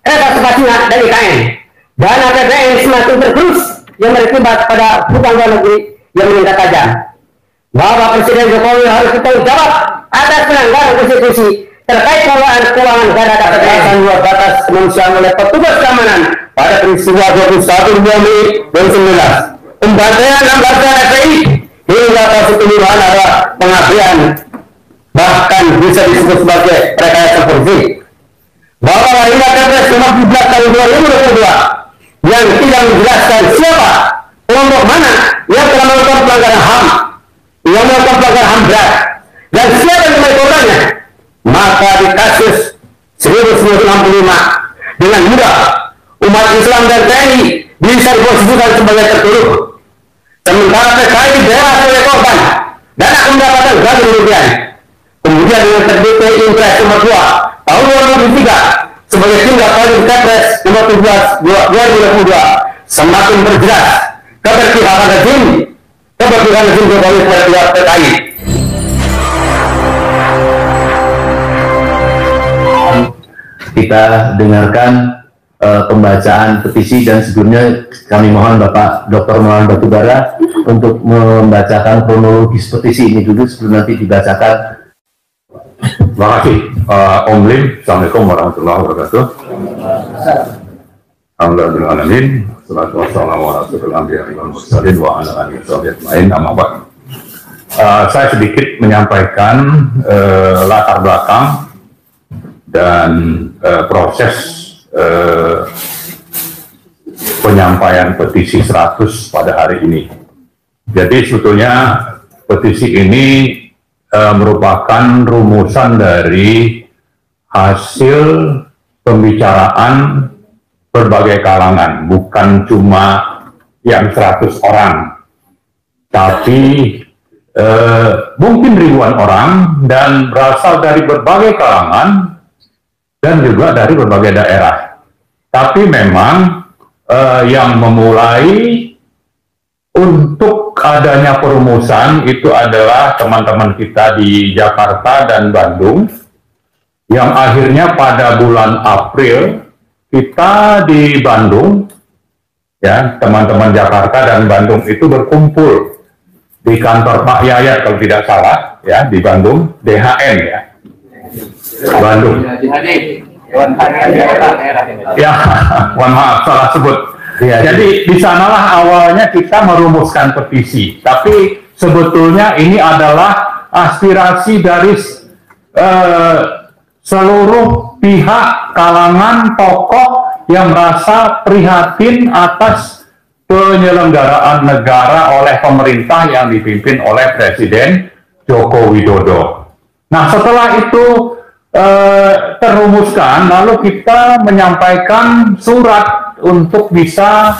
representasinya dari IKN. Dana APBN semakin tergerus yang berakibat pada hutang luar negeri yang meningkat tajam. Bapak Presiden Jokowi harus bertanggung jawab atas pelanggaran konstitusi terkait pengelolaan keuangan negara dan kekerasan luar batas kemanusiaan oleh petugas keamanan pada peristiwa 21 Mei 2019. Pembantaian 16 FPI hingga kasus pembunuhan adalah pengabdian, bahkan bisa disebut sebagai rekayasa korupsi. Bahwa hingga Kepres 15 tahun 2022 yang tidak menjelaskan siapa, kelompok mana yang telah melakukan pelanggaran HAM, yang melakukan pelanggaran HAM berat, dan siapa yang melakukannya, maka di kasus 1965 dengan mudah umat Islam dan TNI bisa diposisikan sebagai tertuduh. Sementara PKI bebas sebagai korban dan akan mendapatkan ganti kerugian. Kemudian dengan terbitnya Impres nomor 2 tahun 2003 sebagai tindak lanjut Kepres nomor 17 2022 semakin berjelas keberpihakan rezim Jokowi kepada pihak PKI. Kita dengarkan pembacaan petisi, dan sebelumnya kami mohon Bapak Dr. Maulana Batubara untuk membacakan kronologis petisi ini dulu sebelum nanti dibacakan. Terima kasih Om Lim. Assalamualaikum warahmatullahi wabarakatuh. Alhamdulillahirrahmanirrahim. Wassalatu wassalamu ala asyrofil anbiya'i wal mursalin wa ala alihi wassahbihi amma ba'd. Saya sedikit menyampaikan latar belakang dan proses penyampaian petisi 100 pada hari ini. Jadi sebetulnya petisi ini merupakan rumusan dari hasil pembicaraan berbagai kalangan, bukan cuma yang 100 orang, tapi mungkin ribuan orang dan berasal dari berbagai kalangan dan juga dari berbagai daerah. Tapi memang yang memulai untuk adanya perumusan itu adalah teman-teman kita di Jakarta dan Bandung, yang akhirnya pada bulan April kita di Bandung, ya, teman-teman Jakarta dan Bandung itu berkumpul di kantor Pak Yayat kalau tidak salah, ya, di Bandung, DHN, ya, Bandung. Ya, mohon maaf salah sebut. Ya, jadi di sanalah awalnya kita merumuskan petisi, tapi sebetulnya ini adalah aspirasi dari seluruh pihak, kalangan, tokoh yang merasa prihatin atas penyelenggaraan negara oleh pemerintah yang dipimpin oleh Presiden Joko Widodo. Nah, setelah itu terrumuskan, lalu kita menyampaikan surat untuk bisa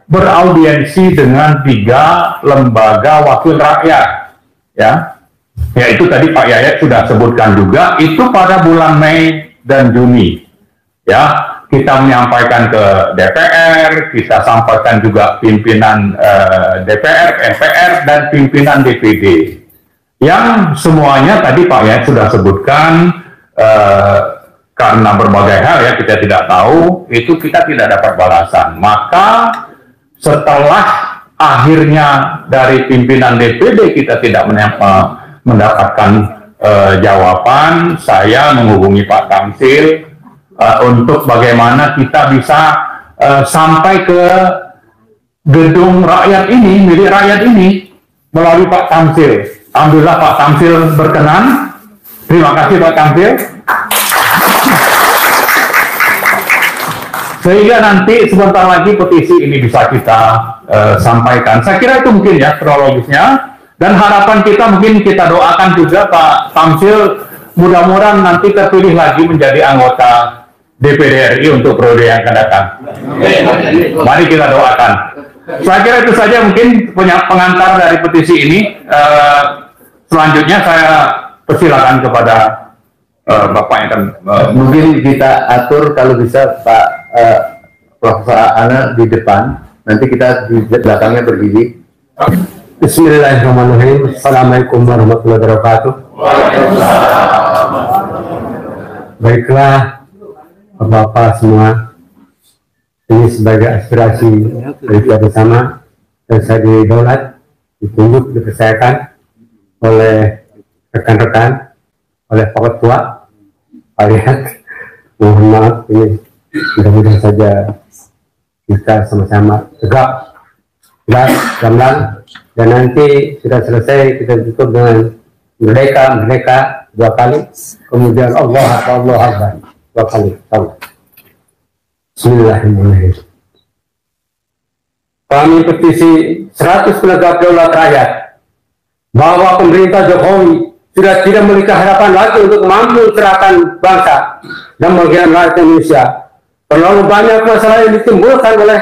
beraudiensi dengan 3 lembaga wakil rakyat, ya. Ya, itu tadi Pak Yayat sudah sebutkan juga, itu pada bulan Mei dan Juni, ya. Kita menyampaikan ke DPR, kita sampaikan juga pimpinan DPR, MPR, dan pimpinan DPD. Yang semuanya tadi Pak Yayat sudah sebutkan, karena berbagai hal, ya, kita tidak tahu, itu kita tidak dapat balasan. Maka setelah akhirnya dari pimpinan DPD kita tidak mendapatkan jawaban, saya menghubungi Pak Tamsil untuk bagaimana kita bisa sampai ke gedung rakyat ini, milik rakyat ini, melalui Pak Tamsil. Alhamdulillah Pak Tamsil berkenan. Terima kasih Pak Tamsil. Sehingga nanti sebentar lagi petisi ini bisa kita sampaikan. Saya kira itu mungkin, ya, kronologisnya. Dan harapan kita, mungkin kita doakan juga Pak Tamsil mudah-mudahan nanti terpilih lagi menjadi anggota DPD RI untuk periode yang akan datang. Mari kita doakan. Saya kira itu saja mungkin pengantar dari petisi ini. Selanjutnya saya persilakan kepada Bapak yang akan mungkin kita atur kalau bisa Pak Profesor Ana di depan, nanti kita di belakangnya berdiri. Bismillahirrahmanirrahim. Assalamualaikum warahmatullahi wabarakatuh. Baiklah, Bapak semua, ini sebagai aspirasi dari kita bersama, dan saya didaulat, ditunjuk, dipercayakan oleh rekan-rekan, oleh Pak Ketua, Pak Lihat. Mohon maaf, ini mudah-mudahan saja kita sama-sama tegak, jelas, gamblang, dan nanti sudah selesai kita tutup dengan merdeka 2 kali, kemudian Allah Akbar 2 kali. Bismillahirrahmanirrahim. Kami petisi 100 penegak daulat rakyat bahwa pemerintah Jokowi sudah tidak memiliki harapan lagi untuk mampu mencerahkan bangsa dan bagian rakyat Indonesia. Terlalu banyak masalah yang ditimbulkan oleh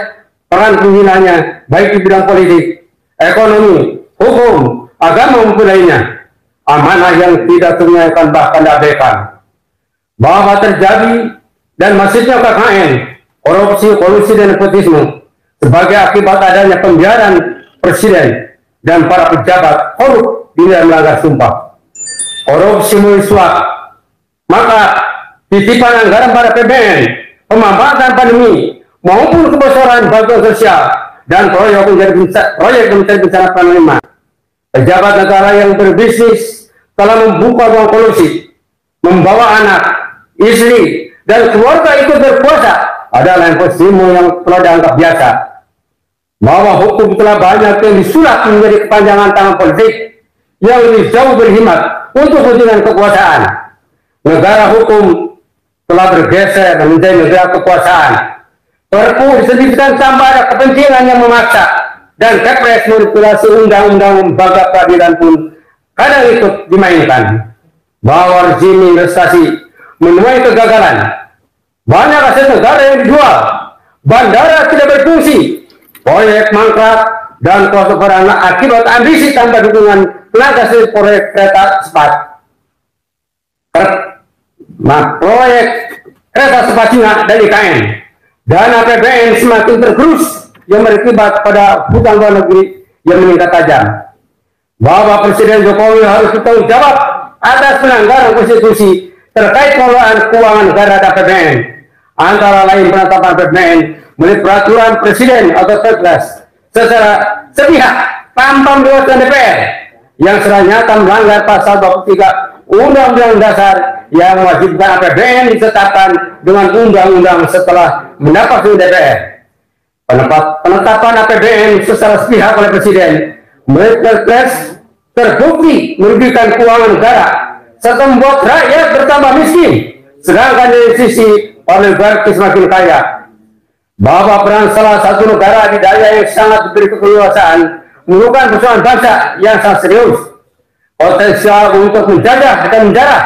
peran pimpinannya, baik di bidang politik, ekonomi, hukum, agama maupun lainnya. Amanah yang tidak terunaikan bahkan diabaikan. Bahwa terjadi dan masifnya KKN, korupsi, kolusi, dan nepotisme sebagai akibat adanya pembiaran presiden dan para pejabat korup bila melanggar sumpah. Korupsi mesuap, maka titipan anggaran pada PBN, pemanfaatan pandemi, maupun kebocoran bantuan sosial dan proyek menjadi bencana panglima. Pejabat negara yang berbisnis telah membuka ruang kolusi, membawa anak, istri, dan keluarga ikut berpuasa adalah nepotisme yang telah dianggap biasa. Bahwa hukum telah banyak yang disulap menjadi kepanjangan tangan politik yang lebih jauh berhemat untuk kepentingan kekuasaan. Negara hukum telah bergeser menjadi negara kekuasaan. Perpu disebutkan tanpa ada kepentingan yang memaksa, dan Kepres manipulasi undang-undang lembaga peradilan pun kadang ikut dimainkan. Bahwa rezim investasi menuai kegagalan. Banyak aset negara yang dijual, bandara tidak berfungsi, proyek mangkrak, dan kosong akibat ambisi tanpa dukungan tenaga proyek kereta cepat. Proyek kereta cepat Cina dan IKN. Dana APBN semakin tergerus yang berakibat pada hutang luar negeri yang meningkat tajam. Bahwa Presiden Jokowi harus bertanggung jawab atas pelanggaran konstitusi terkait pengelolaan keuangan negara dan APBN, antara lain penetapan APBN melalui peraturan Presiden atau Perpres secara sepihak tanpa melibatkan DPR yang secara nyata melanggar pasal 23 Undang-Undang Dasar yang mewajibkan APBN ditetapkan dengan undang-undang setelah mendapat dari DPR. Penetapan APBN secara sepihak oleh Presiden melalui Perpres terbukti merugikan keuangan negara serta membuat rakyat bertambah miskin, sedangkan dari sisi oligarki semakin kaya. Bahwa peran salah satu negara di daya yang sangat diberi kekuasaan merupakan persoalan bangsa yang sangat serius, potensial untuk menjajah dan menjarah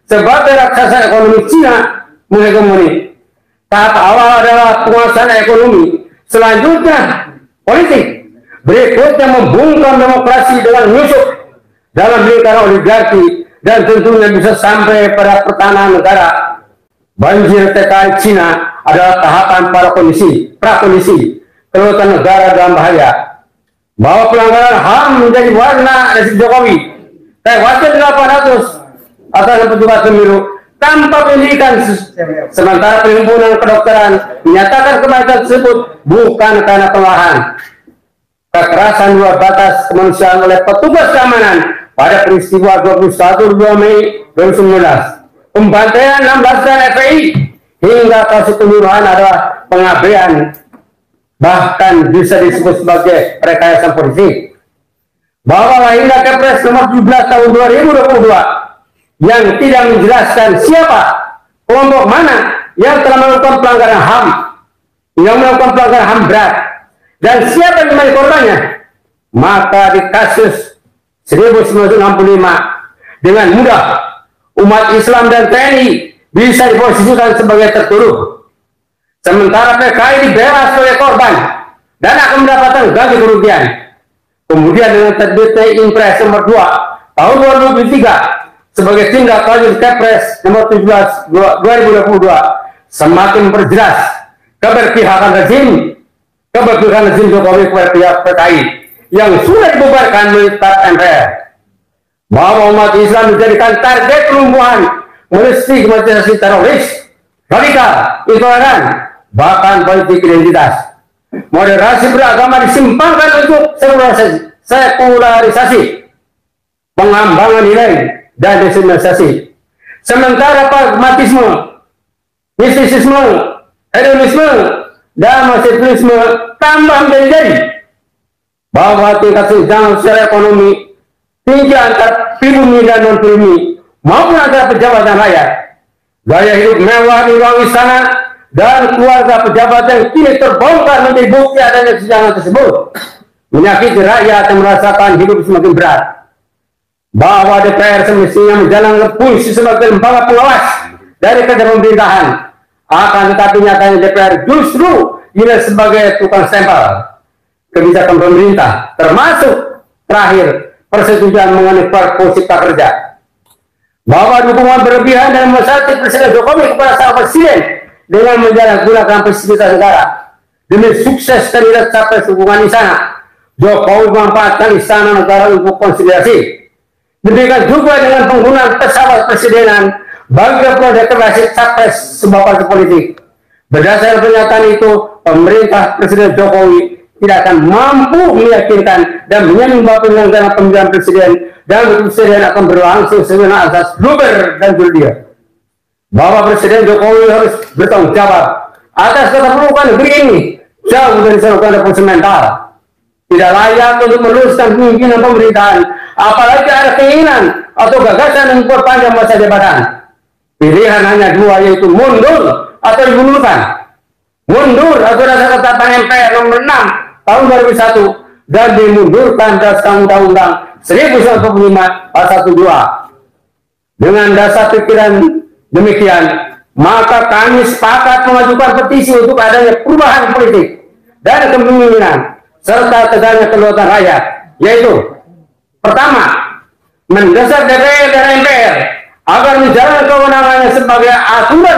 sebagai raksasa ekonomi Cina menghegemoni. Tahap awal adalah penguasaan ekonomi, selanjutnya politik, berikutnya membungkam demokrasi dengan menyusup dalam lingkaran oligarki, dan tentunya bisa sampai pada pertahanan negara. Banjir TKI Cina adalah tahapan prakondisi kedaulatan negara dalam bahaya. Bahwa pelanggaran HAM menjadi warna rezim Jokowi, tewasnya 800 atas petugas pemilu tanpa pendidikan, sementara perhimpunan kedokteran menyatakan kematian tersebut bukan karena kelelahan. Kekerasan luar batas kemanusiaan oleh petugas keamanan pada peristiwa 21 Mei 2019, pembantaian 16 dan FPI, hingga kasus pembunuhan adalah pengabaian, bahkan bisa disebut sebagai rekayasa politik. Bahwa lahirnya Kepres nomor 17 tahun 2022 yang tidak menjelaskan siapa, kelompok mana yang telah melakukan pelanggaran HAM, berat, dan siapa yang menjadi korbannya, maka di kasus 1965 dengan mudah umat Islam dan TNI bisa diposisikan sebagai tertuduh, sementara PKI dibela sebagai korban dan akan mendapatkan ganti kerugian. Kemudian dengan terbitnya Impres nomor 2 tahun 2023 sebagai tindak lanjut Kepres nomor 17 2022 semakin memperjelas keberpihakan rezim Jokowi kepada pihak PKI yang sudah dibubarkan melalui TAP MPR. Bahwa umat Islam dijadikan target pelumpuhan melalui stigmatisasi teroris radikal, intoleran, bahkan politik identitas. Moderasi beragama disimpangkan untuk sekularisasi, pengembangan nilai, dan diskriminasi. Sementara pragmatisme, mistisisme, hedonisme, dan marxisme tambah menjadi bahwa tingkat senjang secara ekonomi tinggi antar pribumi dan non-pribumi maupun antara pejabat dan rakyat. Gaya hidup mewah di ruang istana dan keluarga pejabat yang kini terbongkar menjadi bukti adanya kesenjangan tersebut menyakiti rakyat yang merasakan hidup semakin berat. Bahwa DPR semestinya menjalankan fungsi sebagai lembaga pengawas dari kerja pemerintahan, akan tetapi nyatanya DPR justru dilihat sebagai tukang stempel kebijakan pemerintah, termasuk terakhir persetujuan mengenai Perpu Cipta Kerja. Bahwa dukungan berlebihan dan mesati Presiden Jokowi kepada sang presiden dengan menjalankan presiditas negara demi sukses kandidat capres dukungan istana, Jokowi memanfaatkan istana negara untuk konsolidasi. Demikian juga dengan penggunaan pesawat presidenan bagi proyek deklarasi capres sebuah partai politik. Berdasarkan pernyataan itu, pemerintah Presiden Jokowi tidak akan mampu meyakinkan dan menyembah penyelenggaraan pemilihan presiden dan presiden akan berlangsung sesuai asas luber dan jurdil. Bahwa Presiden Jokowi harus bertanggung jawab atas keterpurukan negeri ini jauh dari seluruh fundamental. Tidak layak untuk meneruskan pemimpinan pemerintahan, apalagi ada keinginan atau gagasan yang memperpanjang masa jabatan. Pilihan hanya dua, yaitu mundur atau dimundurkan. Mundur atau dasar ketetapan MPR nomor 6 tahun 2001 dan dimundurkan berdasarkan Undang-Undang 1945 pasal 2. Dengan dasar pikiran demikian, maka kami sepakat mengajukan petisi untuk adanya perubahan politik dan kepemimpinan serta tegaknya kedaulatan rakyat, yaitu pertama, mendesak DPR dan MPR agar menjalankan kewenangannya sebagai aturan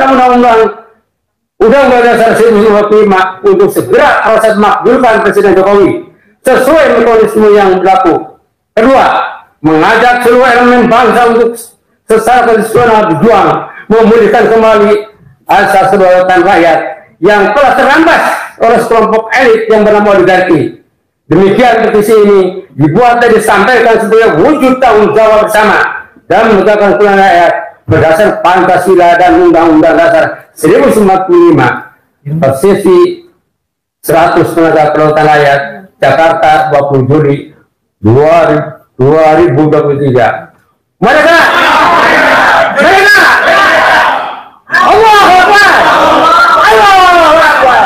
Undang-Undang Dasar 1945 untuk segera proses makzulkan Presiden Jokowi sesuai mekanisme yang berlaku. Kedua, mengajak seluruh elemen bangsa untuk secara konstitusional berjuang memulihkan kembali asas kedaulatan rakyat yang telah terampas oleh sekelompok elit yang bernama oligarki. Demikian petisi ini dibuat dan disampaikan sebagai wujud tanggung jawab bersama dan menegakkan kedaulatan rakyat berdasar Pancasila dan Undang-Undang Dasar 1945. Persisi 100 Tenaga Kedaulatan Rakyat, Jakarta, 20 Juli 2023. Mereka! Allahu Akbar! Allahu Akbar!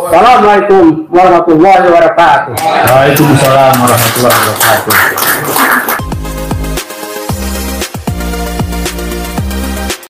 Assalamualaikum warahmatullahi wabarakatuh. Waalaikumsalam warahmatullahi wabarakatuh.